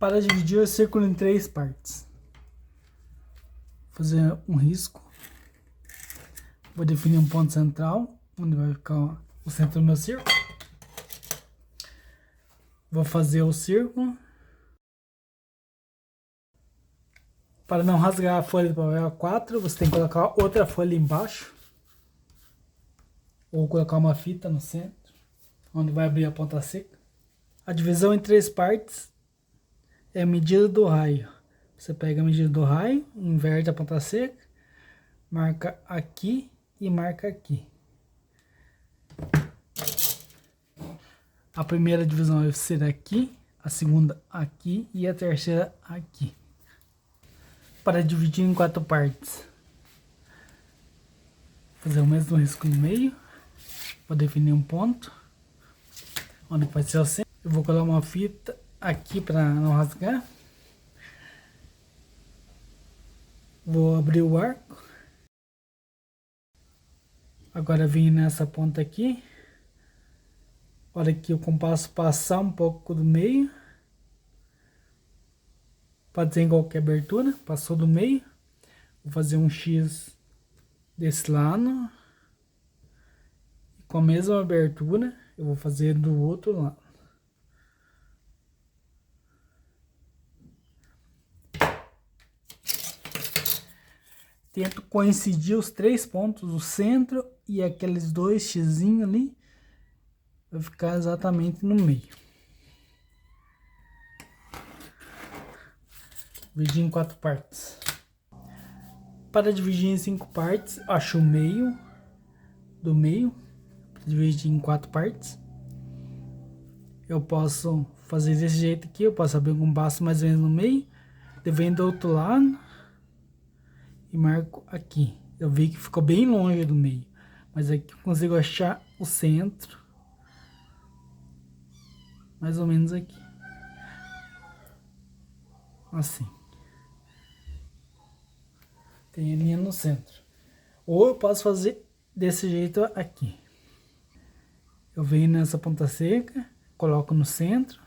Para dividir o círculo em 3 partes. Vou fazer um risco. Vou definir um ponto central, onde vai ficar o centro do meu círculo. Vou fazer o círculo. Para não rasgar a folha de papel A4, você tem que colocar outra folha embaixo. Ou colocar uma fita no centro, onde vai abrir a ponta seca. A divisão em 3 partes é a medida do raio. Você pega a medida do raio, inverte a ponta seca, marca aqui e marca aqui. A primeira divisão vai ser aqui, a segunda aqui e a terceira aqui. Para dividir em 4 partes, fazer o mesmo risco no meio. Vou definir um ponto, onde vai ser o centro. Eu vou colar uma fita aqui para não rasgar. Vou abrir o arco. Agora vim nessa ponta aqui. Olha que o compasso passar um pouco do meio. Pode ser em qualquer abertura. Passou do meio. Vou fazer um X desse lado. E com a mesma abertura, eu vou fazer do outro lado. Tento coincidir os 3 pontos do centro e aqueles 2 xizinhos ali. Vai ficar exatamente no meio. Dividir em 4 partes. Para dividir em 5 partes, acho o meio do meio. Dividir em 4 partes. Eu posso fazer desse jeito aqui. Eu posso abrir um compasso mais ou menos no meio. Eu venho do outro lado. E marco aqui. Eu vi que ficou bem longe do meio. Mas aqui eu consigo achar o centro. Mais ou menos aqui. Assim. Tem a linha no centro. Ou eu posso fazer desse jeito aqui. Eu venho nessa ponta seca. Coloco no centro.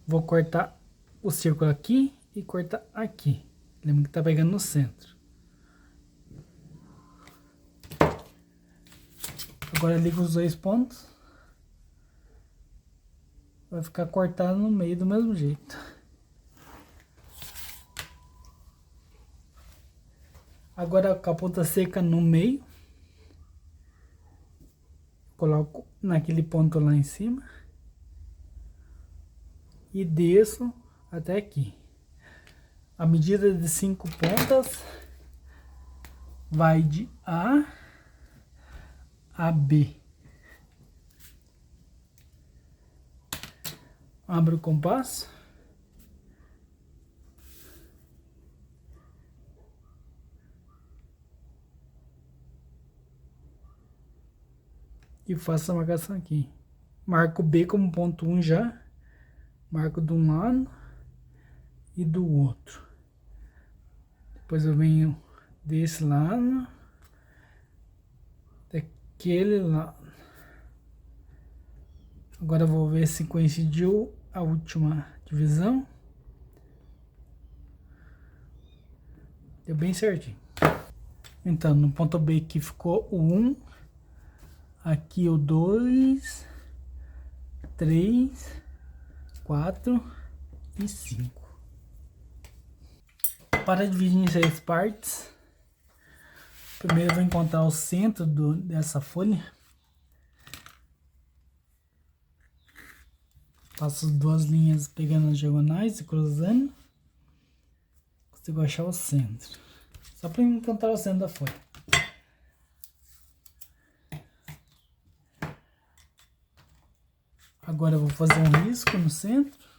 Vou cortar o círculo aqui e cortar aqui. Lembra que tá pegando no centro. Agora ligo os 2 pontos. Vai ficar cortado no meio do mesmo jeito. Agora com a ponta seca no meio. Coloco naquele ponto lá em cima. E desço até aqui. A medida de 5 pontas vai de A a B. Abro o compasso. E faço a marcação aqui. Marco B como ponto 1 já. Marco de um lado e do outro. Depois eu venho desse lado. Daquele lado. Agora eu vou ver se coincidiu a última divisão. Deu bem certinho. Então, no ponto B aqui ficou o 1. Aqui o 2, 3, 4 e 5. Para dividir em 6 partes, primeiro eu vou encontrar o centro dessa folha. Faço as 2 linhas pegando as diagonais e cruzando. Consigo achar o centro. Só para encontrar o centro da folha. Agora eu vou fazer um risco no centro.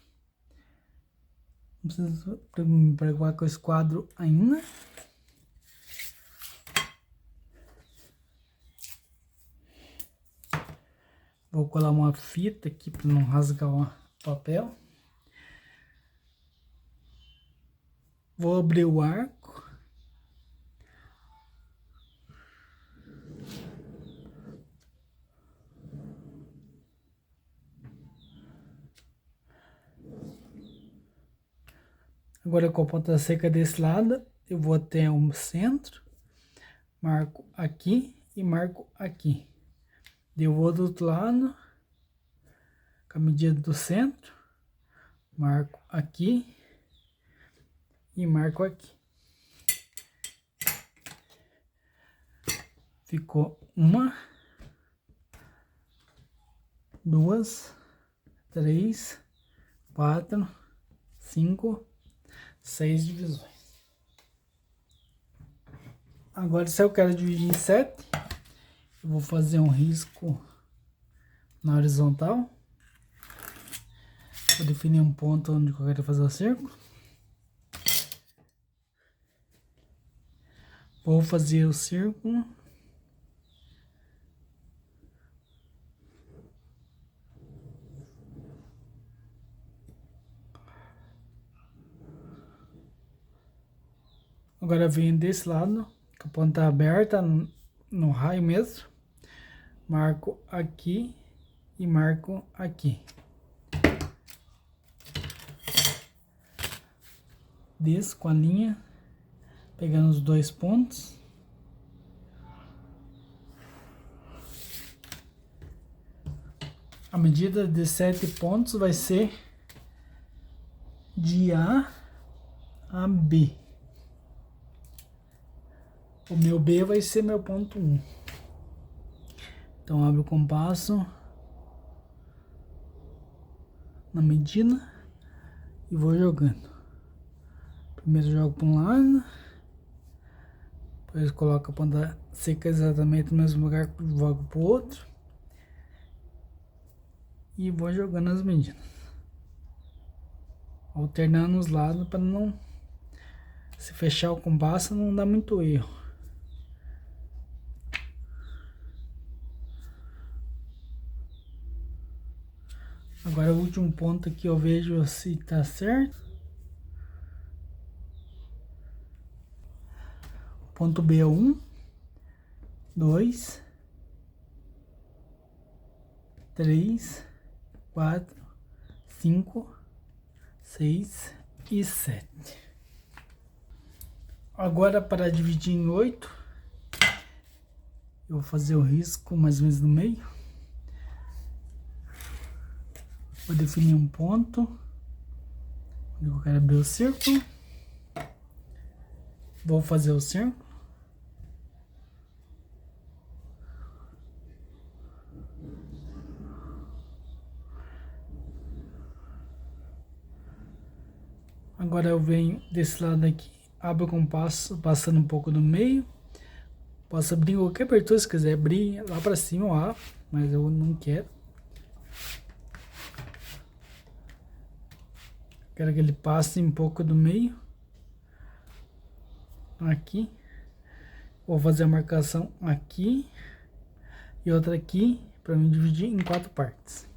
Não preciso me preocupar com esse quadro ainda. Vou colar uma fita aqui para não rasgar o papel. Vou abrir o arco. Agora com a ponta seca desse lado, eu vou até o centro, marco aqui e marco aqui. Eu vou do outro lado, com a medida do centro, marco aqui e marco aqui. Ficou 1, 2, 3, 4, 5, 6 divisões. Agora, se eu quero dividir em 7, eu vou fazer um risco na horizontal. Vou definir um ponto onde eu quero fazer o círculo. Vou fazer o círculo. Agora venho desse lado, com a ponta aberta no raio mesmo. Marco aqui e marco aqui. Desço com a linha, pegando os 2 pontos. A medida de 7 pontos vai ser de A a B. O meu B vai ser meu ponto 1. Então, abro o compasso na medida e vou jogando. Primeiro jogo para um lado, depois coloco a ponta seca exatamente no mesmo lugar, jogo para o outro e vou jogando as medidas, alternando os lados para não se fechar o compasso, não dá muito erro. Agora o último ponto aqui eu vejo se tá certo. Ponto B é 1, 2, 3, 4, 5, 6 e 7. Agora para dividir em 8, eu vou fazer o risco mais ou menos no meio. Vou definir um ponto onde eu quero abrir o círculo. Vou fazer o círculo. Agora eu venho desse lado aqui, abro o compasso, passando um pouco no meio. Posso abrir qualquer abertura, se quiser abrir lá para cima eu abro, mas eu não quero. Quero que ele passe um pouco do meio. Aqui. Vou fazer a marcação aqui e outra aqui para me dividir em 4 partes.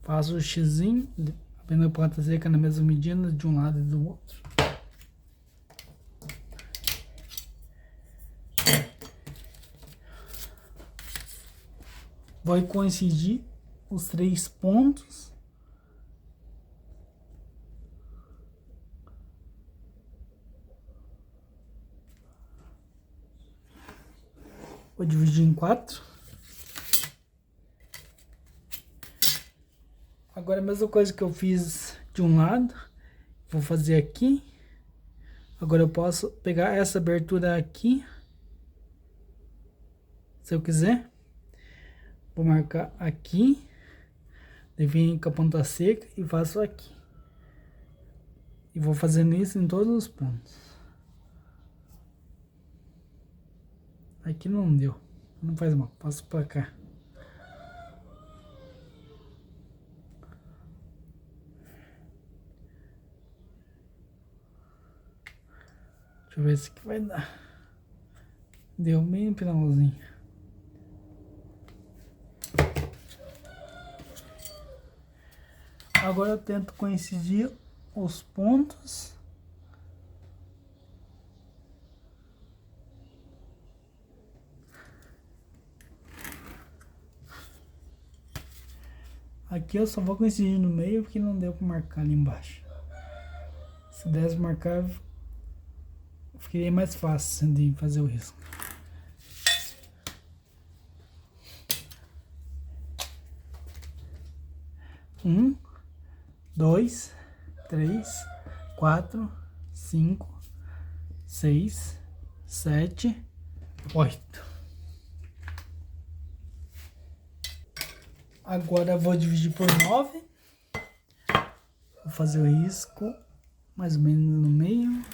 Faço o xizinho, abrindo a ponta seca na mesma medida de um lado e do outro. Vai coincidir os 3 pontos. Vou dividir em 4. Agora a mesma coisa que eu fiz de um lado, vou fazer aqui. Agora eu posso pegar essa abertura aqui, se eu quiser. Vou marcar aqui, venho com a ponta seca e faço aqui. E vou fazendo isso em todos os pontos. Aqui não deu, não faz mal, passo pra cá. Deixa eu ver se aqui vai dar. Deu bem no finalzinho. Agora eu tento coincidir os pontos. Aqui eu só vou coincidir no meio porque não deu pra marcar ali embaixo. Se desse marcar, ficaria mais fácil de fazer o risco. Um, 2, 3, 4, 5, 6, 7, 8. Agora eu vou dividir por 9. Vou fazer o risco mais ou menos no meio.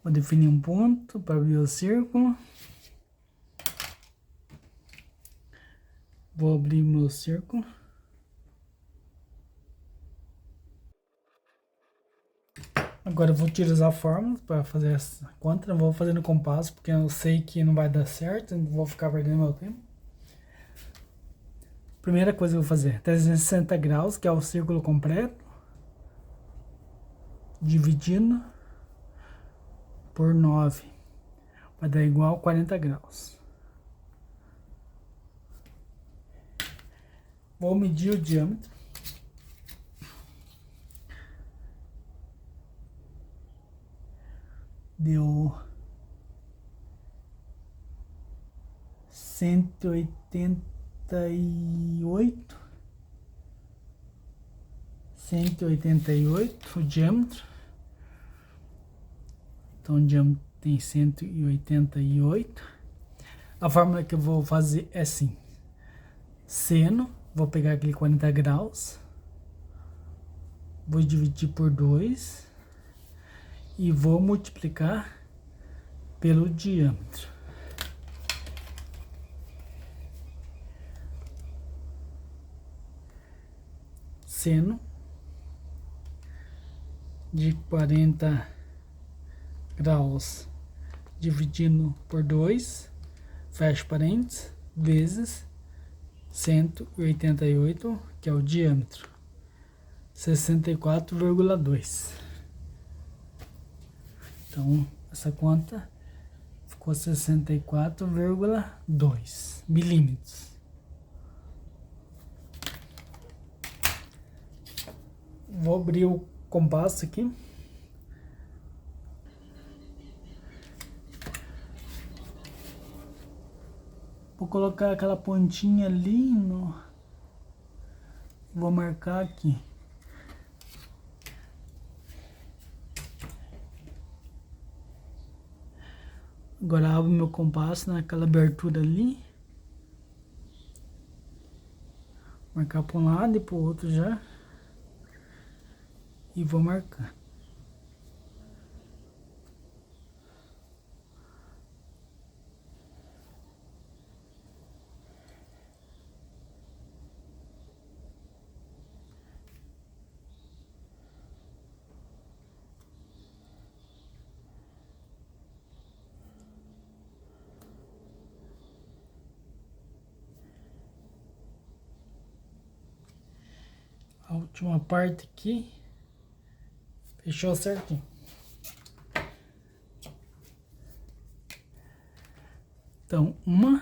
Vou definir um ponto para abrir o círculo. Vou abrir meu círculo. Agora eu vou utilizar a fórmula para fazer essa conta. Não vou fazer no compasso porque eu sei que não vai dar certo. Não vou ficar perdendo meu tempo. Primeira coisa que eu vou fazer, 360 graus, que é o círculo completo, dividindo por 9, vai dar igual a 40 graus. Vou medir o diâmetro. Deu 188 o diâmetro. Então o diâmetro tem 188. A fórmula que eu vou fazer é assim: seno, vou pegar aquele 40 graus, vou dividir por 2 e vou multiplicar pelo diâmetro. Seno de 40 graus dividindo por 2, fecha parênteses, vezes 188, que é o diâmetro, 64,2. Então, essa conta ficou 64,2 milímetros. Vou abrir o compasso aqui. Vou colocar aquela pontinha ali no... Vou marcar aqui. Agora abro meu compasso naquela abertura ali. Marcar para um lado e para o outro já. E vou marcar. A última parte aqui. Fechou certinho. Então, 1,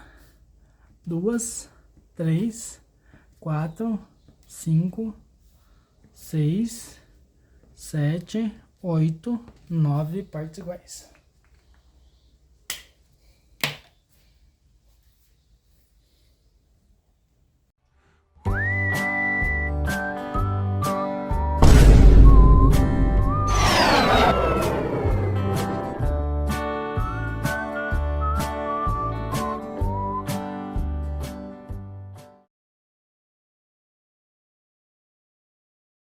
2, 3, 4, 5, 6, 7, 8, 9 partes iguais.